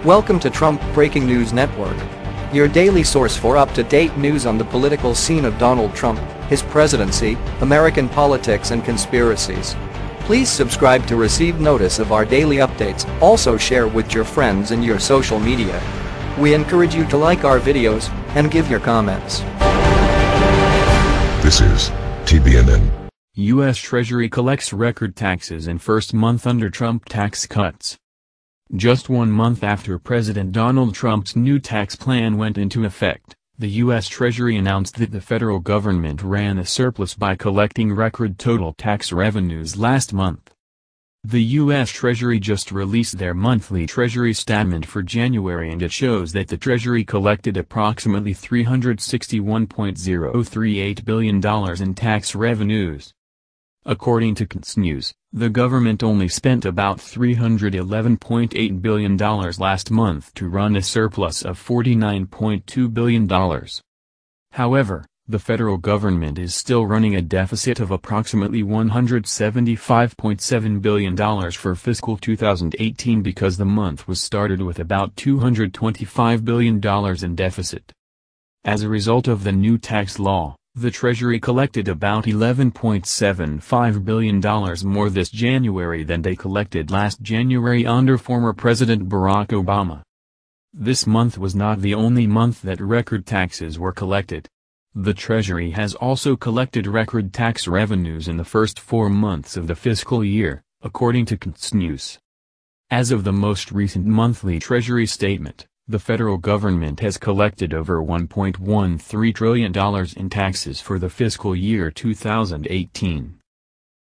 Welcome to Trump Breaking News Network, your daily source for up-to-date news on the political scene of Donald Trump, his presidency, American politics and conspiracies. Please subscribe to receive notice of our daily updates. Also share with your friends and your social media. We encourage you to like our videos and give your comments. This is TBNN. U.S. Treasury collects record taxes in first month under Trump tax cuts. Just 1 month after President Donald Trump's new tax plan went into effect, the U.S. Treasury announced that the federal government ran a surplus by collecting record total tax revenues last month. The U.S. Treasury just released their monthly Treasury Statement for January, and it shows that the Treasury collected approximately $361.038 billion in tax revenues. According to CNS News, the government only spent about $311.8 billion last month to run a surplus of $49.2 billion. However, the federal government is still running a deficit of approximately $175.7 billion for fiscal 2018 because the month was started with about $225 billion in deficit. As a result of the new tax law, the Treasury collected about $11.75 billion more this January than they collected last January under former President Barack Obama. This month was not the only month that record taxes were collected. The Treasury has also collected record tax revenues in the first 4 months of the fiscal year, according to CNS News. As of the most recent monthly Treasury statement, the federal government has collected over $1.13 trillion in taxes for the fiscal year 2018.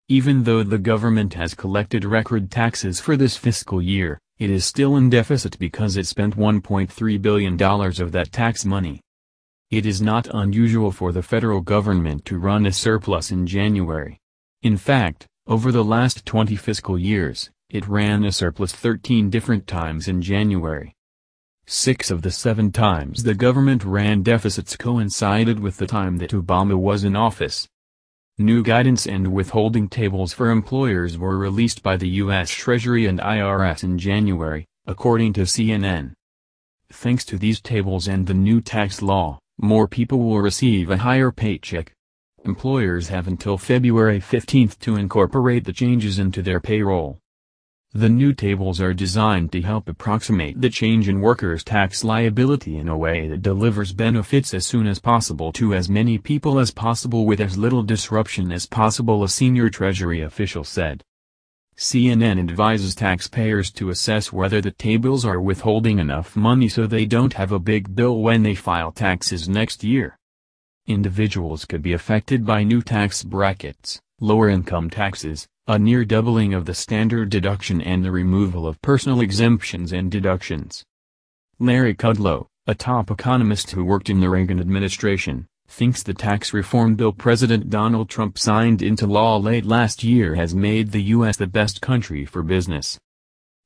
Even though the government has collected record taxes for this fiscal year, it is still in deficit because it spent $1.3 billion of that tax money. It is not unusual for the federal government to run a surplus in January. In fact, over the last 20 fiscal years, it ran a surplus 13 different times in January. 6 of the 7 times the government ran deficits coincided with the time that Obama was in office. New guidance and withholding tables for employers were released by the U.S. Treasury and IRS in January, according to CNN. Thanks to these tables and the new tax law, more people will receive a higher paycheck. Employers have until February 15 to incorporate the changes into their payroll. The new tables are designed to help approximate the change in workers' tax liability in a way that delivers benefits as soon as possible to as many people as possible with as little disruption as possible, a senior Treasury official said. CNN advises taxpayers to assess whether the tables are withholding enough money so they don't have a big bill when they file taxes next year. Individuals could be affected by new tax brackets, lower income taxes, a near doubling of the standard deduction, and the removal of personal exemptions and deductions. Larry Kudlow, a top economist who worked in the Reagan administration, thinks the tax reform bill President Donald Trump signed into law late last year has made the U.S. the best country for business.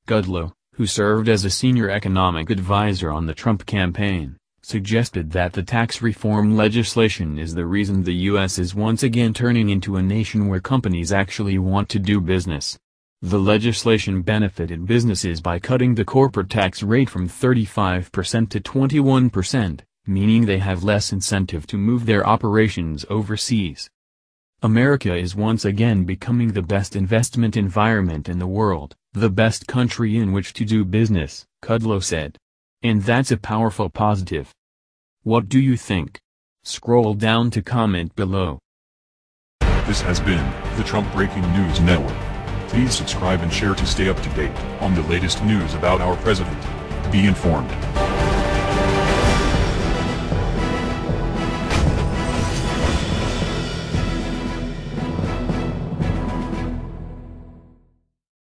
Kudlow, who served as a senior economic advisor on the Trump campaign, suggested that the tax reform legislation is the reason the U.S. is once again turning into a nation where companies actually want to do business. The legislation benefited businesses by cutting the corporate tax rate from 35% to 21%, meaning they have less incentive to move their operations overseas. America is once again becoming the best investment environment in the world, the best country in which to do business, Kudlow said. And that's a powerful positive. What do you think? Scroll down to comment below. This has been the Trump Breaking News Network. Please subscribe and share to stay up to date on the latest news about our president. Be informed.